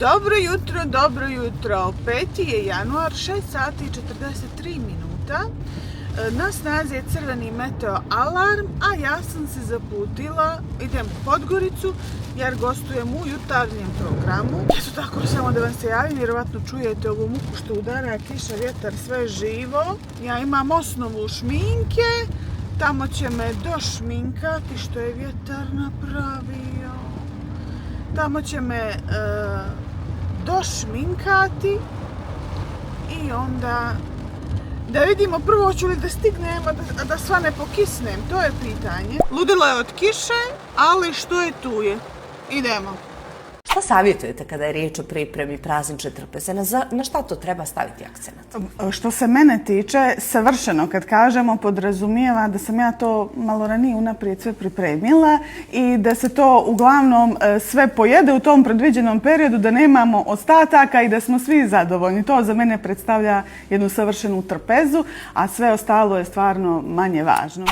Dobro jutro. 5. je januar, 6 sati i 43 minuta. Na snazi je crveni meteo alarm, a ja sam se zaputila, idem u Podgoricu jer gostujem u jutarnjem programu. Eto tako, samo da vam se javim, vjerovatno čujete ovu muku što udara, kiša, vjetar, sve živo. Ja imam osnovu šminke, tamo će me došminkati što je vjetar napravio. Tamo će me došminkati i onda da vidimo prvo hoću li da stignem, a da sva ne pokisnem, to je pitanje. Ludilo je od kiše, ali što je tu je. Idemo. Šta savjetujete kada je riječ o pripremi praznične trpeze? Na šta to treba staviti akcenat? Što se mene tiče, savršeno kad kažemo podrazumijeva da sam ja to malo ranije unaprijed sve pripremila i da se to uglavnom sve pojede u tom predviđenom periodu, da nemamo ostataka i da smo svi zadovoljni. To za mene predstavlja jednu savršenu trpezu, a sve ostalo je stvarno manje važno.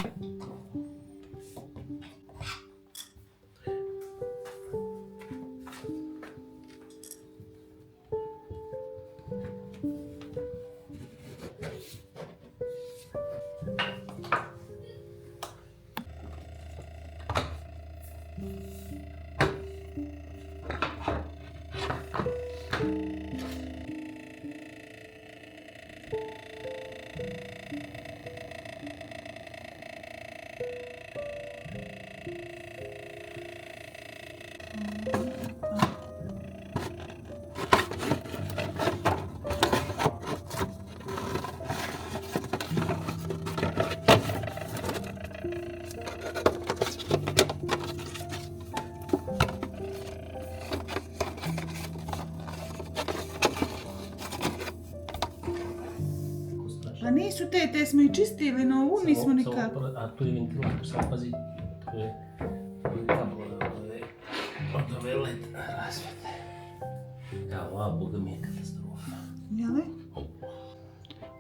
Pa nisu te smo i čistili, no ovu nismo nikako. A tu je ventilator, sad pazi, tu je od ove led rasvjete. Ja, ova boga mi je katastrofa. Jeli?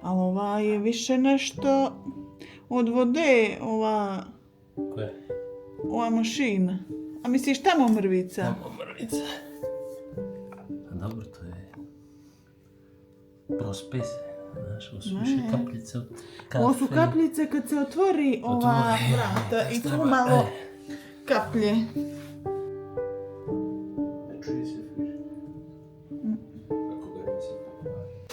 Ali ova je više nešto od vode, ova... Koje? Ova mašina. A misliš tamo mrvica? Tamo mrvica. A dobro, to je prospes. Znaš, ovo su više kapljice od kafe. Ovo su kapljice kad se otvori ova vrata i tu malo kaplje. Ne čuje se friž. Ako ga nisi pokupali.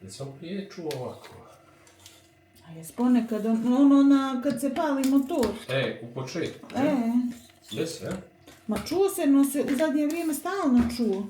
Sam prije čuo ovako. A jes ponekad, kad se pali motor. U početku. Jes, ja? Ma čuo se, no se u zadnje vrijeme stalno čuo.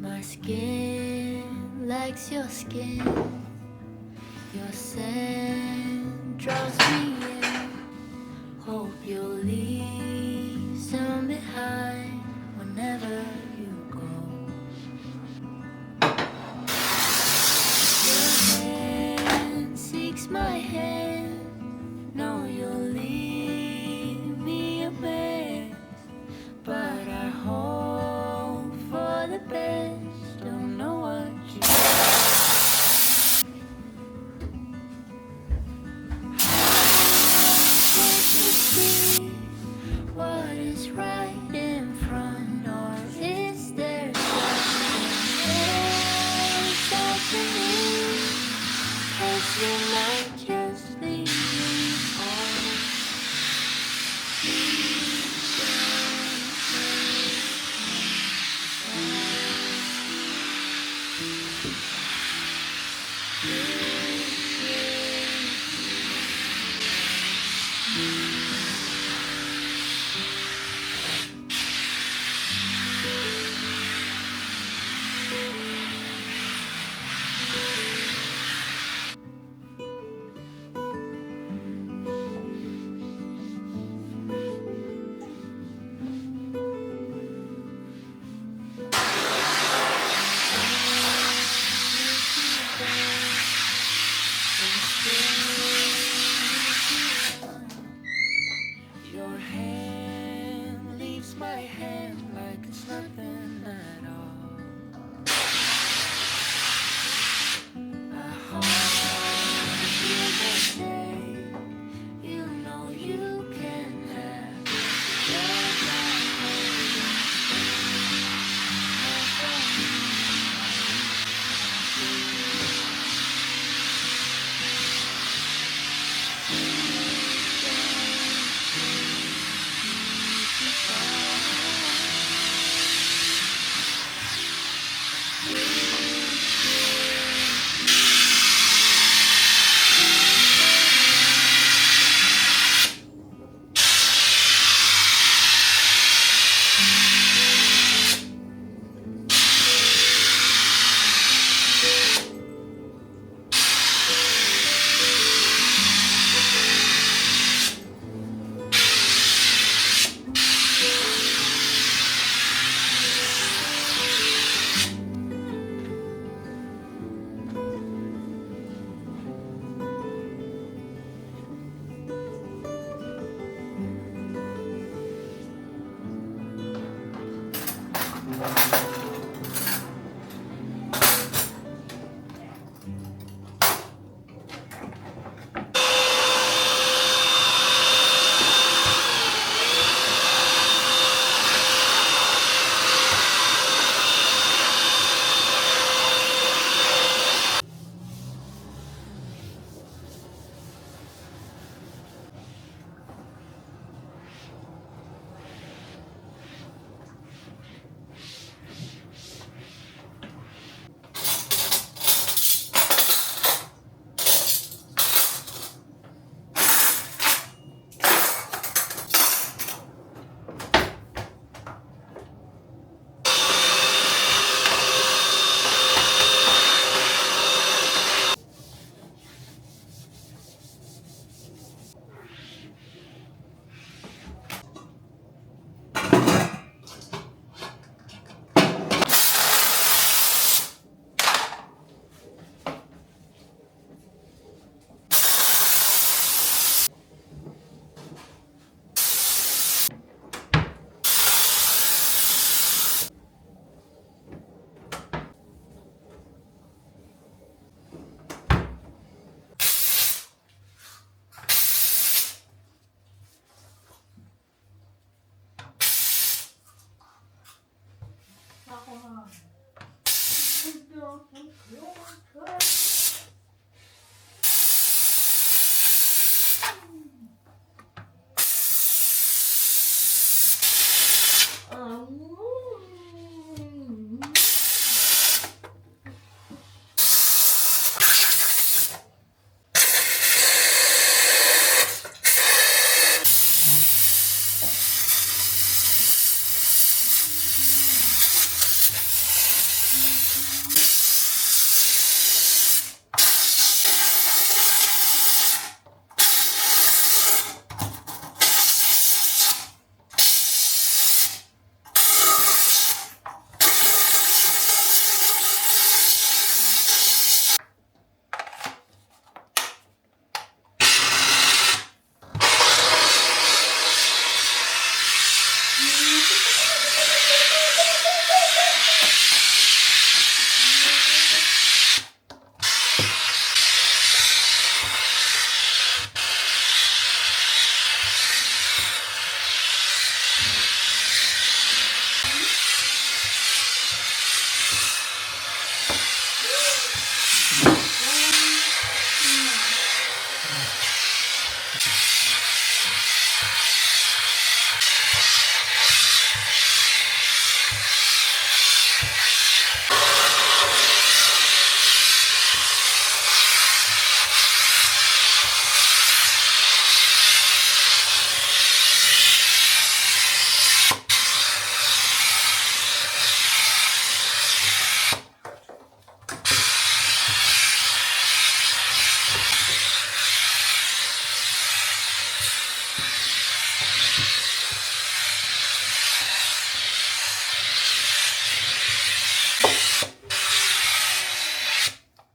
My skin likes your skin. Your scent draws me in. Hope you'll leave some behind whenever you go. Your hand seeks my hand. No, you'll leave me a mess, but I hope for the best. Don't know what you see. What is right in front, or is there something else that you need? 'Cause you might just leave me home. Your hand leaves my hand like it's nothing at all. I hope you will say, you know you can have your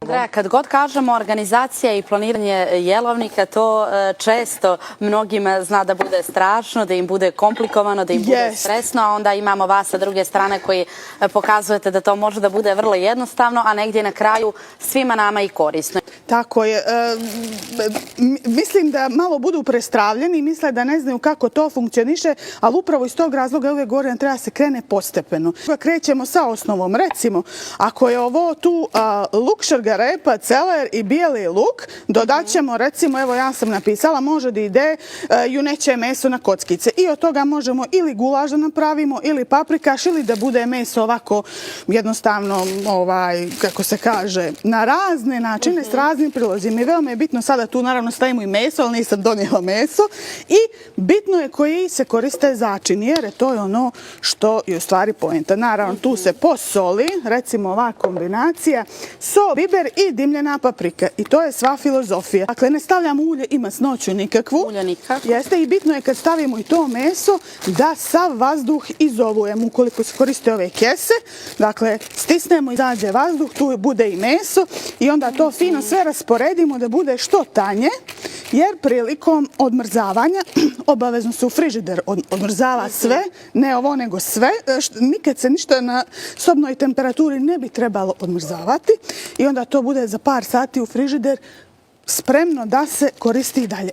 Andreja, kad god kažemo organizacija i planiranje jelovnika, to često mnogima zna da bude strašno, da im bude komplikovano, da im bude stresno, a onda imamo vas sa druge strane koji pokazujete da to može da bude vrlo jednostavno, a negdje na kraju svima nama i korisno. Tako je. Mislim da malo budu prestravljeni i misle da ne znaju kako to funkcioniše, ali upravo iz tog razloga uvijek govorim da treba se krene postepeno. Krećemo sa osnovom. Recimo, ako je ovo tu luk, šargarepa, celer i bijeli luk, dodat ćemo, recimo, evo ja sam napisala, može da ide juneće meso na kockice. I od toga možemo ili gulaš da napravimo, ili paprikaš, ili da bude meso ovako jednostavno, kako se kaže, na razne načine, s raznim prilozima. I veoma je bitno sada tu naravno stavimo i meso, ali nisam donijela meso. I bitno je koji se koriste začini, jer to je ono što je u stvari poenta. Naravno, tu se posoli, recimo ova kombinacija, sol, biber i dimljena paprika. I to je sva filozofija. Dakle, ne stavljamo ulje i masnoću nikakvu. Ulje nikakvu. Jeste, i bitno je kad stavimo i to meso da sav vazduh izolujemo. Ukoliko se koriste ove kese, dakle, stisnemo i izađe vazduh, tu bude i meso i onda to fino sve rasporedimo da bude što tanje, jer prilikom odmrzavanja obavezno se u frižider odmrzava sve, ne ovo nego sve. Nikad se ništa na sobnoj temperaturi ne bi trebalo odmrzavati i onda to bude za par sati u frižider spremno da se koristi i dalje.